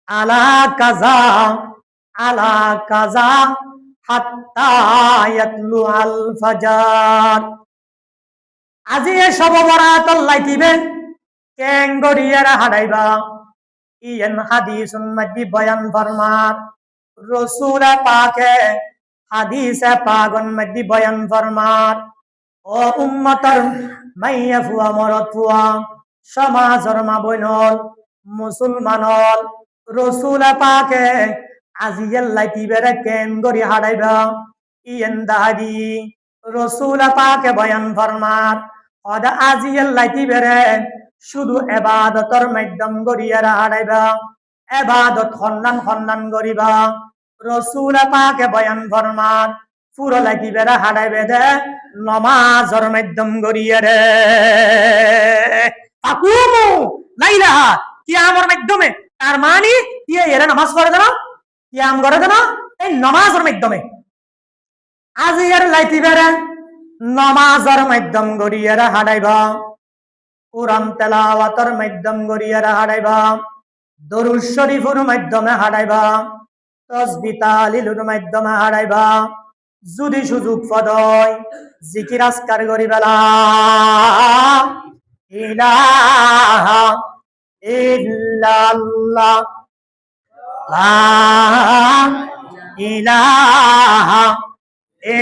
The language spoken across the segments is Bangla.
আলা কাজা আলা কাজা হাত্তা ইয়াতলু আল ফাজার। আজি এ সব বরাত লাইতিবে কেঙ্গরিয়ারা হাডাইবা ইয়েন হাদিসুন মাদি বয়ান ফরমাত রসুল পাকে হাদিসে পাগন মাদি বয়ান ফরমাত ও উম্মতর মাইয়া ফুয়া মরত ফুয়া সমাজর মা বইনল মুসলমানল রসুল পাকে আজিয়েল লাইতিবেরে কেঙ্গরি হাডাইবা ইয়েন দাহাদি রসুল পাকে বয়ান ফরমাত ওদা আজিয়েল লাইতিবেরে শুধু এবাদতর মাধ্যম গড়িয়ারা হারাইবা এবাদত খন্নান খন্নান গরিবা রসুল পাকে বয়ান ফরমান পুরো লাগিবেরা হারাইবে দে নমাজর মাধ্যম গড়িয়ারে তাকুমু লাইলাহা কিয়ামর মাধ্যমে তার মানে কি এরা নামাজ পড়ে না কিয়াম করে না এই নমাজের মাধ্যমে আজ এর লাইতিবেরা নমাজের মাধ্যম গড়িয়ারা হারাইবা কুরআন তেলাওয়াতের মাধ্যম গড়িয়ারা হারাইবা দরুদ শরীফের মাধ্যমে হারাইবা তাসবিহ তাহলিলের মাধ্যমে হারাইবা যদি সুযোগ পদয় জিকির আজকার করিবা লা ইলাহা ইল্লাল্লাহ লা ইলাহা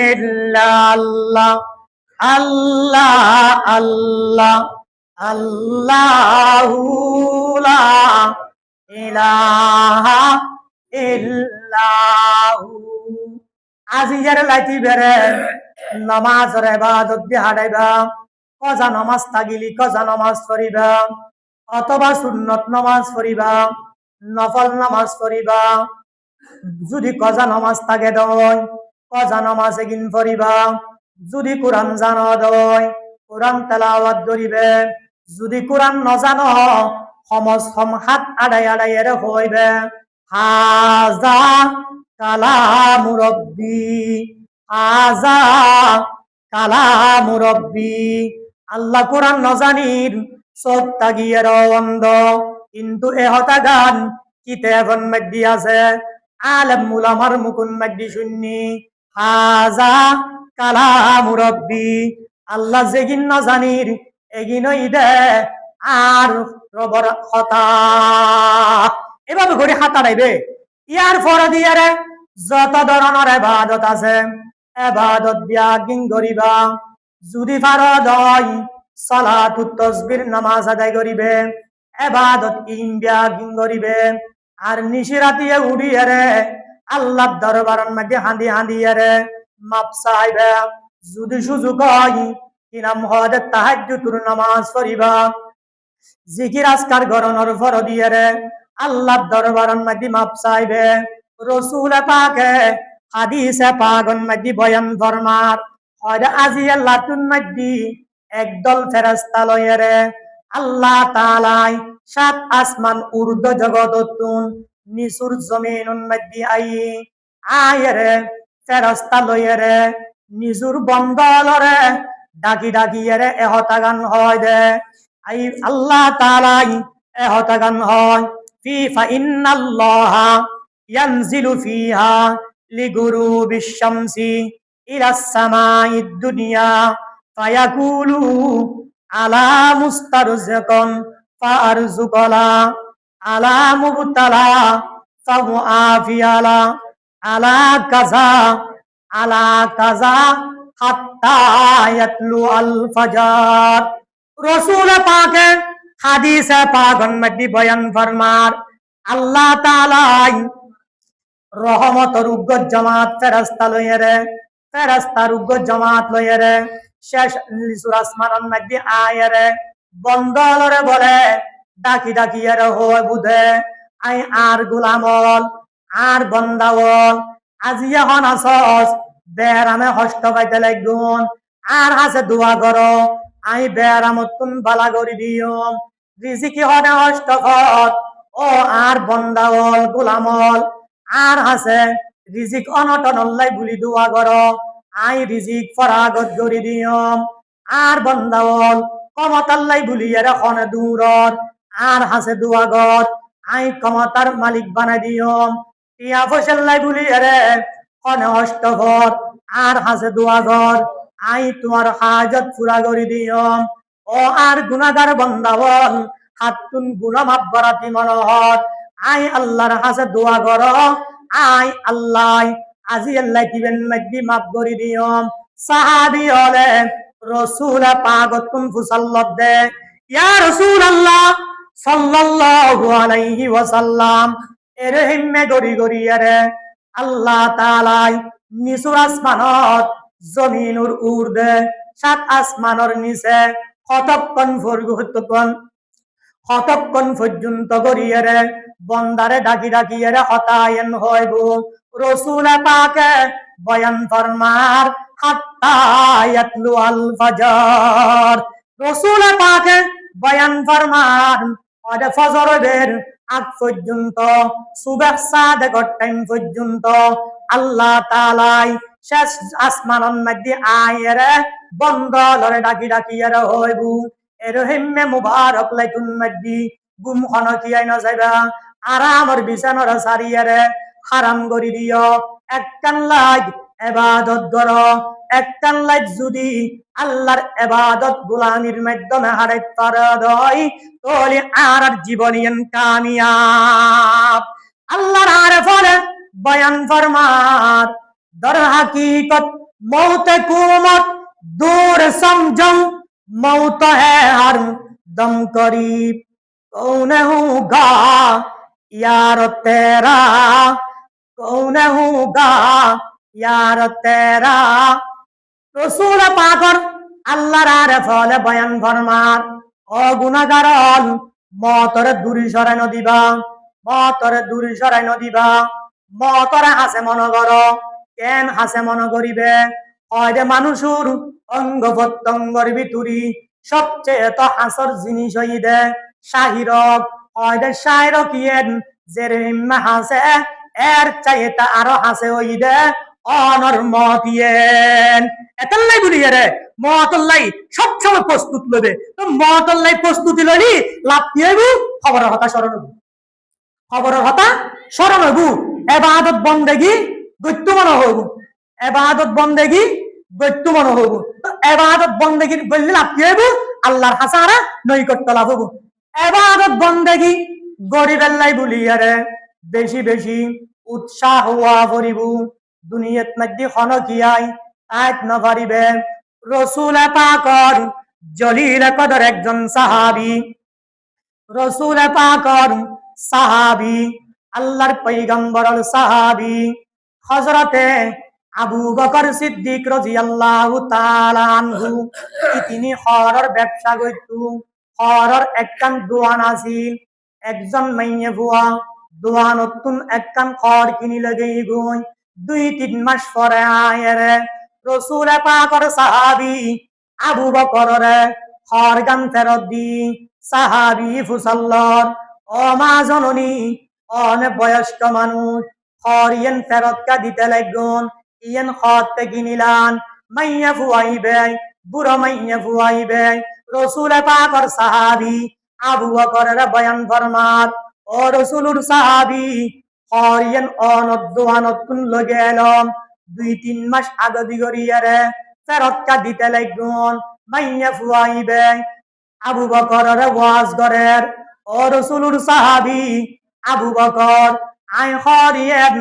ইল্লাল্লাহ আল্লাহ আল্লাহ আল্লাহু লা ইলাহা ইল্লাহু। আজিয়ার লাইতি বেরে নামাজের ইবাদত দি হারাইবা কজা নামাজ তাগিলি কজা নামাজ পড়িবা অথবা সুন্নত নামাজ পড়িবা নফল নামাজ পড়িবা যদি কজা নামাজ তাগে দয় কজা নামাজ এগিন পড়িবা যদি কোরআন জানো দয় কোরআন তেলাওয়াত করিবে যদি কোরআন নজানো সম হাত আড়াই আড়াই এর হইবে হাজা কালামু রব্বি হাজা কালামু রব্বি আল্লাহ কোরআন নজানির সব তাগিয়ের অন্ধ কিন্তু এহতা গান কিতাবন মধ্যে আছে আলেম উলামার মুকুন মধ্যে শুননি হাজা কালামু রব্বি আল্লাহ যেগিন নজানির এগিনই দে আর রবর কথা এভাবে ঘড়ি হাতা রাইবে ইয়ার পরে দিয়ে যত ধরনের ইবাদত আছে ইবাদত বিয়াগিন করিবা যদি ফারদ হয় সালাতুত তাসবির নামাজ আদায় করিবে ইবাদত ইন বিয়াগিন করিবে আর নিশিরাতিয়ে উড়িয়ে রে আল্লাহর দরবারের মধ্যে হাঁদি হাঁদিয়ে রে মাপ চাইবে যদি সুযোগ হয় কিনাম হদ তাহাজ্জুদের নামাজ পড়িবা জিকির আজকার গরনের ফর দিয়ে রে আল্লাহর দরবারের মধ্যে মাপ চাইবে রসুল পাকে হাদিসে পাগন মধ্যে বয়ান ফরমার হয় আজি আল্লাহ তুন মধ্যে একদল ফেরেশতা লয়ে রে আল্লাহ তাআলাই সাত আসমান উর্দ জগততুন নিসুর জমিনুন মধ্যে আইরে ফেরেশতা লয়ে রে নিজুর বন্দলরে ডাকি ডাকি এরে এহতাগান হয় দে আই আল্লাহ তাআলাই এহতাগান হয় ফি ফা ইন্নাল্লাহা ইয়ানজিলু ফিহা লিগুরুবিশ শামসি ইলাস সামাইদ দুনিয়া ফায়াকুলু আলা মুস্তারজিকান ফারজুকালা আলা মুবতালা ফাআফিয়ালা আলা কাজা হাত্তা ইয়াতলু আল ফাজার। রাসূল পাকে হাদিসে পাগন মধ্যে বয়ান ফরমার আল্লাহ তাআলা রহমতের উগ্র জামাত ফেরেশতা লয়ে রে ফেরেশতার উগ্র জামাত লয়ে রে শেষ নিসুর আসমানের মধ্যে আয় রে বন্দলরে বলে ডাকি ডাকি এর হয় বুধে আই আর গোলামল আর বন্দাওল আজি এখন আসস বেরামে হস্ত পাইতে লাগুন আর হাসে দোয়া করো আই বেরামতুন বালা করি দিও রিজিকি হনে হস্ত ও আর বন্দাওল গোলামল আর হাসে রিজিক অনটন অল্লাই বুলি দোয়া করো আই রিজিক ফরাগত করি দিও আর বন্দাওল কমতাল্লাই বুলি এর খনে দূরত আর হাসে দোয়া গর আই ক্ষমতার মালিক বানাই দিও টিয়া ফসল্লাই বলি রে কনে অষ্টভর আর হাসে দোয়া ঘর আই তোমার হাজত পুরা করি দিও ও আর গুনাহগার বান্দাওয়াল হাতুন গুনাহ মাফ করাতি মনোহর আই আল্লাহর হাসে দোয়া করো আই আল্লাহ আজি আল্লাহ দিবেন মধ্যে মাফ করি দিও সাহাবী হলে রাসূল পাক তুম ফুসাল্লাত দে ইয়া রাসূলুল্লাহ সাল্লাল্লাহু আলাইহি ওয়াসাল্লাম এরে হিম্মে গরি গরি এরে আল্লাহ তাআলা নিচুর আসমানত জমিনুর উর্দে সাত আসমানের নিচে কতক্ষণ পর্যন্ত করিয়ে বন্দারে ডাকি ডাকিয়ে হতায়ন হইব রসুল পাকে বয়ান ফরমার হাত্তা ইয়াতলু আল ফজর রসুল পাকে বয়ান ফরমান ওরে ফজরের আগ পর্যন্ত সুবহ সাদেকর টাইম পর্যন্ত আল্লাহ তাআলা শেষ আসমানের মধ্যে আয়েরে বন্দলরে ডাকি ডাকিয়ে হইব এরহিমে মুবারক লাইতুন মধ্যে গুম খনকিয়াই না যাইবা আরামর বিছানার সারিয়ারে হারাম করি দিও একটান লাগ ইবাদত করো একটান লাগ যদি আল্লাহর ইবাদত গোলামির মাধ্যমে হারাই পারদই তাহলে আর জীবনিয়ন কামিয়াব আল্লাহর আরফে বয়ান ফরমার দর হাকিকত মौत কুমত दूर समझो मौत है हर दम करीब कौन होगा यार तेरा कौन होगा यार तेरा रसूल पाकर আল্লাহর আরফলে বয়ান ফরমার ও গুনাহগারন মতর দূরি সরাই নদিবা মতর দূরি সরাই নদিবা মতর হাসে মন কর কেন হাসে মন করিবে হয় মানুষের অঙ্গ প্রত্যঙ্গর ভিতরি সবচেয়ে তো হাসর জিনিস হই দে শাহিরক হয় শাহির কিয়েন যে হাসে এর চাইতে আরো হাসে হই দে অনর মতিয়েন এতলাই বলি রে মতল্লাই সবসময় প্রস্তুত লবে তো মতল্লাই প্রস্তুতি ললি লাভ কি হইব খবরের হতা স্মরণ হইব খবরের হতা স্মরণ হইব ইবাদত বন্দেগী গত্য মনে হইব ইবাদত বন্দেগী গত্য মনে হইব তো ইবাদত বন্দেগী বললে লাভ কি হইব আল্লাহর হাসারা নৈকট্য লাভ হইব ইবাদত বন্দেগী গরিবেল্লাই বলি রে বেশি বেশি উৎসাহ হওয়া করিব দুনিয়াত মধ্যে খনকিয়াই আজ না পারিবে রসুল পাকর জলিল কদর একজন সাহাবী রসুল পাকর সাহাবী আল্লাহর পয়গম্বরর সাহাবী হযরতে আবু বকর সিদ্দিক রাদিয়াল্লাহু তাআলা আনহু তিনি হরর ব্যবসা করতো হরর একখান দোয়ান আছিল একজন মাইয়ে বুয়া দোয়ানতুন একখান খড় কিনি লাগেই গই 2-3 মাস পরে আয়েরে রসুল পাকর সাহাবী আবু বকররে খড়গান ফেরত দি সাহাবী ফুসাল্লার ও মা জননী অনে বয়স্ক মানুষ খড়িয়েন ফেরত কা দিতে লাগন ইয়েন খড়তে কিনিলান মাইয়া ফুয়াইবে বুড়ো মাইয়া ফুয়াইবে রসুল পাকর সাহাবী আবু বকরের বয়ান ফরমার ও রসুলুর সাহাবী খড়িয়েন অনদ্দোয়ানতুন লগে এলম 2-3 মাস আগে দিগরিয়ারে ফেরত কা দিতে লাগন মাইয়া ফুয়াইবে আবু বকরের ওয়াজ করের ও রসুলুর সাহাবী আবু বকর আই খড়িয়েন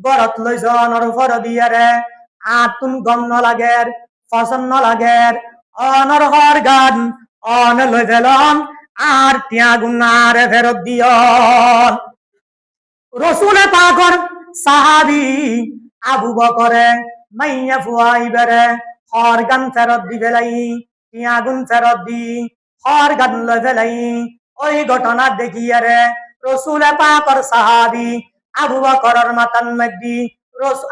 গরত লই জনর ফর দিয়ারে আতুন গম লাগের পছন্দ লাগের অনর হর গান অন লই ফেলন আর ত্যাগুনারে ফেরত দিয়ন রসুল পাকর সাহাবী আবু বকরে মাইয়া ফুয়াইবেরে হর গান ফেরত দি ফেলাই ত্যাগুন ফেরত দি হর গান লই ফেলাই ওই ঘটনা দেখিয়ারে রসুল পাকর সাহাবী আবু বকরের মাতান মধ্যে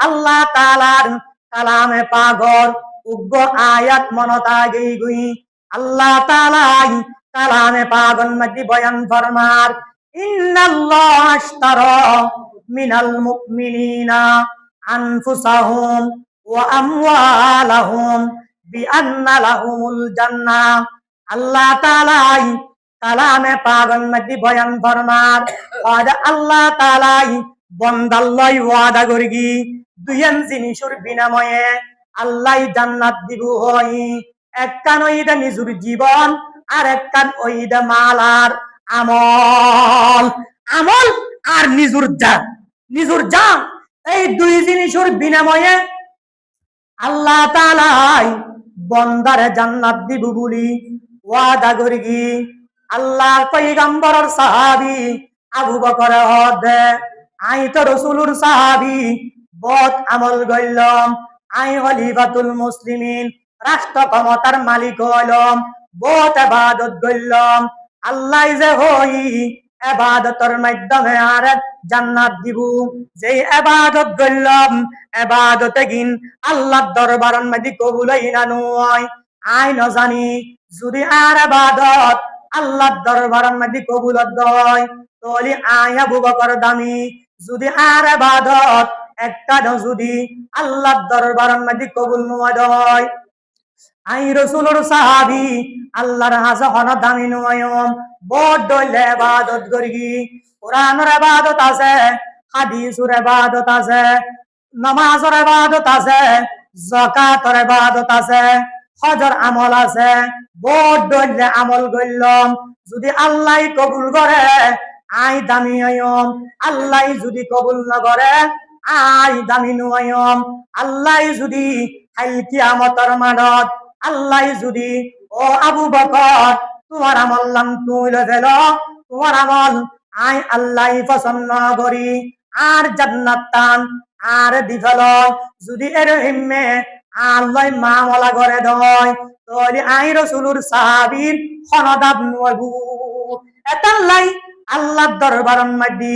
আল্লাহ তাআলার কালামে পাগর উগ্র আয়াত মনত আগেই গই আল্লাহ তাআলা কালামে পাগর মধ্যে বয়ান ফরমার ইন্নাল্লাহ আশতারা মিনাল মুমিনিনা আনফুসাহুম ওয়া আমওয়ালাহুম বিআন্না লাহুমুল জান্নাহ আল্লাহ তাআলা কালামে পাগন মধ্যে বয়ান ফরমার আল্লাহ তাআলাই বন্দাল্লাই ওয়াদা করগি দুইয়ান জিনিসের বিনিময়ে আল্লাহ জান্নাত দিব হই একখান ওইটা নিজের জীবন আর একখান ওইটা মাল আর আমল আমল আর নিজের জান এই দুই জিনিসের বিনিময়ে আল্লাহ তাআলাই বন্দারে জান্নাত দিব বলি ওয়াদা করগি আল্লাহ পয়গম্বরের সাহাবী আবু বকর হদে আই তো রাসূলুর সাহাবী বহুত আমল গইলম আই খলিফাতুল মুসলিমিন রাষ্ট্র ক্ষমতার মালিক হইলম বহুত ইবাদত গইলম আল্লাহ যে হই ইবাদতের মাধ্যমে আর জান্নাত দিব যে ইবাদত গইলম ইবাদতে গিন আল্লাহর দরবারের মধ্যে কবুল হইনা নয় আই ন জানি যদি আর ইবাদত আল্লাহর দরবারের মধ্যে কবুল হয় তাহলে আই আবু বকর দামি যদি আর ইবাদত একটা যদি আল্লাহর দরবারের মধ্যে কবুল হয় আই রাসূলুর সাহাবী আল্লাহর হাজা হন দামি নয়ম বড় ইবাদত করি কোরআনের ইবাদত আছে হাদিসের ইবাদত আছে নামাজের ইবাদত আছে যাকাতের ইবাদত আছে হজর আমল আছে বড় আমল গইলম যদি আল্লাহ কবুল করে আই দামি হইম আল্লাহ যদি কবুল না করে আই দামি নয়ম আল্লাহ যদি কাল কিয়ামতের মাঠত আল্লাহ যদি ও আবু বকর তোমার আমল নাম তুলে ফেল তোমার আমল আই আল্লাহ পছন্দ করি আর জান্নাত টান আর দিফেল যদি এর হিম্মে আল্লাহ মামলা করে দয় তাহলে আই রাসূলুর সাহাবীর খনদাব নবু এতাল্লাই আল্লাহর দরবারের মধ্যে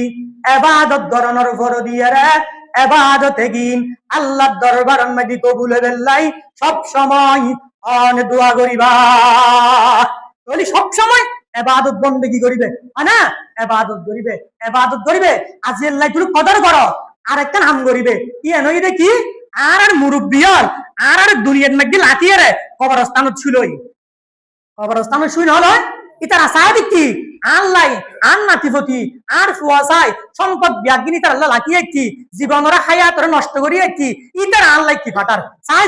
ইবাদত করানোর ফরদিয়া রে ইবাদতে গিন আল্লাহর দরবারের মধ্যে কবুল হবেলাই সব সময় অন দোয়া করিবা তাহলে সব সময় ইবাদত বندگی করিবে না ইবাদত করিবে আজি আল্লাহ তুমি কদর করো আর একটা নাম করিবে কি এনই রে কি আর মুরব্বিয়াল আর দুনিয়ার মধ্যে লাতিয়ে রে কবরস্থানত ছিলই কবরস্থানত শুই হলো ইতার আসাদি কি আল্লাহ আর নাতিপতি আর ফুয়াসাই সম্পদ ব্যাগিনী তার আল্লাহ লাকিয়ে কি জীবনের হায়াত নষ্ট করিয়ে কি ইতার আল্লাহ কি ফাটার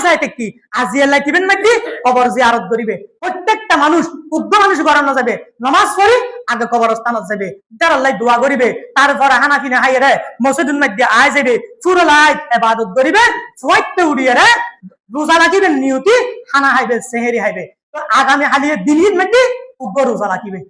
চাইতে কি আজি আল্লাহ দিবেন নাকি কবর জিয়ারত করিবে প্রত্যেকটা মানুষ উগ্র মানুষ গড়ানো যাবে নামাজ পড়ি আগে কবরস্থানত যাবে তার আল্লাহ দোয়া করিবে তারপর হানাফি না হাইয়ে রে মসজিদের মধ্যে আয় যাবে চুরলাই ইবাদত করিবে ফুয়াইতে উড়িয়ে রে রোজা লাগিবেন নিয়তি খানা হাইবে সেহেরি হাইবে তো আগামী হালিয়ে দিনের মধ্যে উগ্র রোজা লাগিবে